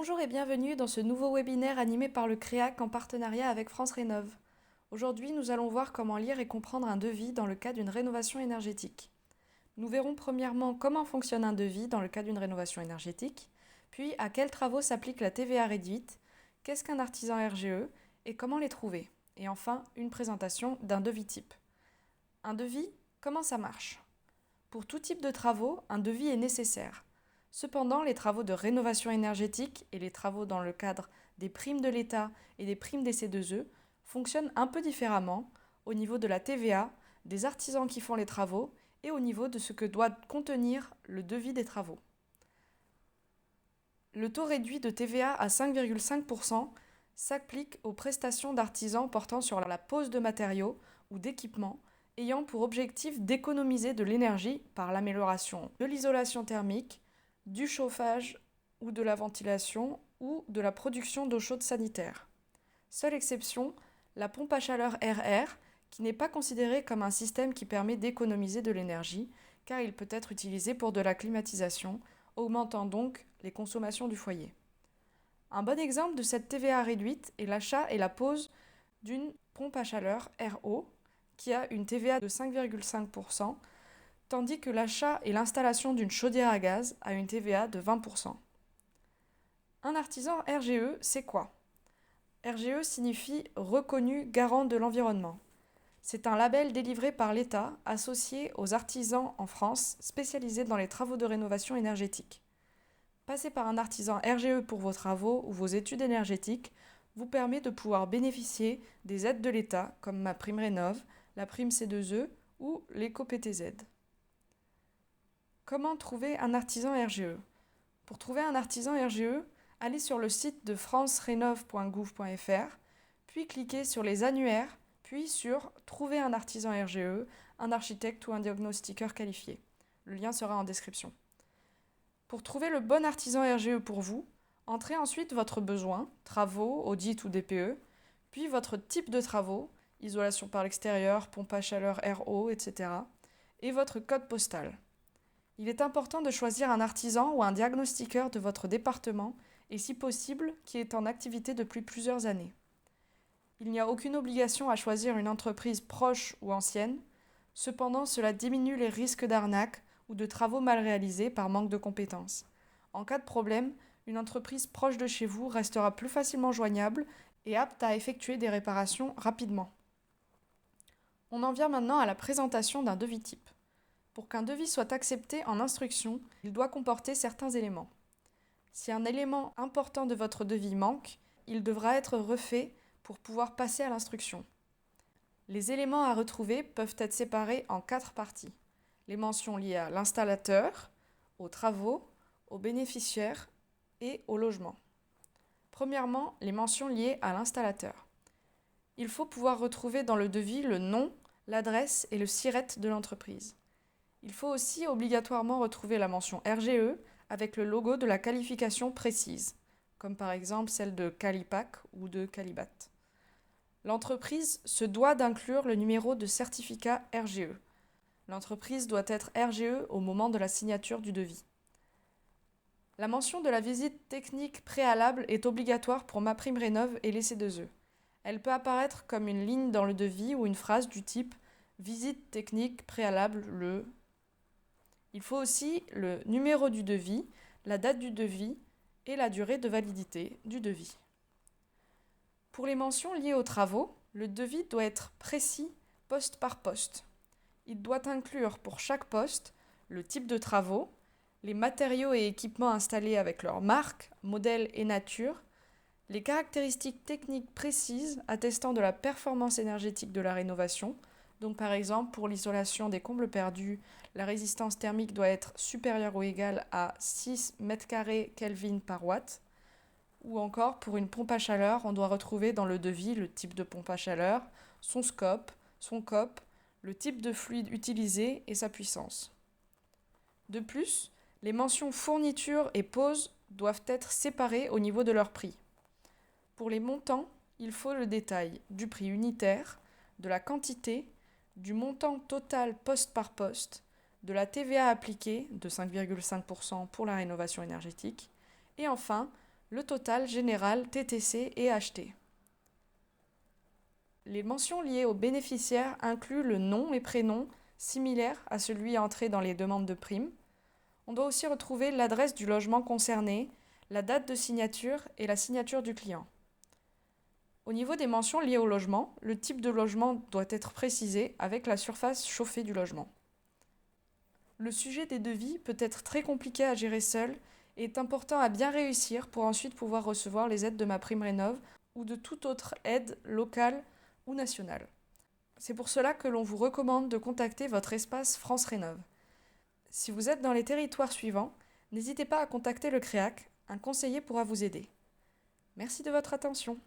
Bonjour et bienvenue dans ce nouveau webinaire animé par le CREAC en partenariat avec France Rénov'. Aujourd'hui, nous allons voir comment lire et comprendre un devis dans le cas d'une rénovation énergétique. Nous verrons premièrement comment fonctionne un devis dans le cas d'une rénovation énergétique, puis à quels travaux s'applique la TVA réduite, qu'est-ce qu'un artisan RGE et comment les trouver. Et enfin, une présentation d'un devis type. Un devis, comment ça marche ? Pour tout type de travaux, un devis est nécessaire. Cependant, les travaux de rénovation énergétique et les travaux dans le cadre des primes de l'État et des primes des C2E fonctionnent un peu différemment au niveau de la TVA, des artisans qui font les travaux et au niveau de ce que doit contenir le devis des travaux. Le taux réduit de TVA à 5,5% s'applique aux prestations d'artisans portant sur la pose de matériaux ou d'équipements ayant pour objectif d'économiser de l'énergie par l'amélioration de l'isolation thermique, du chauffage ou de la ventilation ou de la production d'eau chaude sanitaire. Seule exception, la pompe à chaleur RR, qui n'est pas considérée comme un système qui permet d'économiser de l'énergie, car il peut être utilisé pour de la climatisation, augmentant donc les consommations du foyer. Un bon exemple de cette TVA réduite est l'achat et la pose d'une pompe à chaleur RO, qui a une TVA de 5,5%, tandis que l'achat et l'installation d'une chaudière à gaz a une TVA de 20%. Un artisan RGE, c'est quoi ? RGE signifie reconnu garant de l'environnement. C'est un label délivré par l'État associé aux artisans en France spécialisés dans les travaux de rénovation énergétique. Passer par un artisan RGE pour vos travaux ou vos études énergétiques vous permet de pouvoir bénéficier des aides de l'État comme MaPrimeRénov', la prime C2E ou l'éco-PTZ. Comment trouver un artisan RGE ? Pour trouver un artisan RGE, allez sur le site de francerenov.gouv.fr, puis cliquez sur les annuaires, puis sur Trouver un artisan RGE, un architecte ou un diagnostiqueur qualifié. Le lien sera en description. Pour trouver le bon artisan RGE pour vous, entrez ensuite votre besoin, travaux, audit ou DPE, puis votre type de travaux, isolation par l'extérieur, pompe à chaleur RO, etc., et votre code postal. Il est important de choisir un artisan ou un diagnostiqueur de votre département et si possible qui est en activité depuis plusieurs années. Il n'y a aucune obligation à choisir une entreprise proche ou ancienne, cependant cela diminue les risques d'arnaque ou de travaux mal réalisés par manque de compétences. En cas de problème, une entreprise proche de chez vous restera plus facilement joignable et apte à effectuer des réparations rapidement. On en vient maintenant à la présentation d'un devis type. Pour qu'un devis soit accepté en instruction, il doit comporter certains éléments. Si un élément important de votre devis manque, il devra être refait pour pouvoir passer à l'instruction. Les éléments à retrouver peuvent être séparés en 4 parties. Les mentions liées à l'installateur, aux travaux, aux bénéficiaires et au logement. Premièrement, les mentions liées à l'installateur. Il faut pouvoir retrouver dans le devis le nom, l'adresse et le SIRET de l'entreprise. Il faut aussi obligatoirement retrouver la mention RGE avec le logo de la qualification précise, comme par exemple celle de Calipac ou de Calibat. L'entreprise se doit d'inclure le numéro de certificat RGE. L'entreprise doit être RGE au moment de la signature du devis. La mention de la visite technique préalable est obligatoire pour MaPrimeRénov' et les C2E. Elle peut apparaître comme une ligne dans le devis ou une phrase du type « Visite technique préalable le ». Il faut aussi le numéro du devis, la date du devis et la durée de validité du devis. Pour les mentions liées aux travaux, le devis doit être précis poste par poste. Il doit inclure pour chaque poste le type de travaux, les matériaux et équipements installés avec leur marque, modèle et nature, les caractéristiques techniques précises attestant de la performance énergétique de la rénovation. Donc par exemple, pour l'isolation des combles perdus, la résistance thermique doit être supérieure ou égale à 6 m² Kelvin par watt. Ou encore, pour une pompe à chaleur, on doit retrouver dans le devis le type de pompe à chaleur, son scope, son COP, le type de fluide utilisé et sa puissance. De plus, les mentions fourniture et pose doivent être séparées au niveau de leur prix. Pour les montants, il faut le détail du prix unitaire, de la quantité, du montant total poste par poste, de la TVA appliquée de 5,5% pour la rénovation énergétique, et enfin le total général TTC et HT. Les mentions liées aux bénéficiaires incluent le nom et prénom, similaire à celui entré dans les demandes de prime. On doit aussi retrouver l'adresse du logement concerné, la date de signature et la signature du client. Au niveau des mentions liées au logement, le type de logement doit être précisé avec la surface chauffée du logement. Le sujet des devis peut être très compliqué à gérer seul et est important à bien réussir pour ensuite pouvoir recevoir les aides de MaPrimeRénov' ou de toute autre aide locale ou nationale. C'est pour cela que l'on vous recommande de contacter votre espace France Rénov'. Si vous êtes dans les territoires suivants, n'hésitez pas à contacter le CREAC, un conseiller pourra vous aider. Merci de votre attention.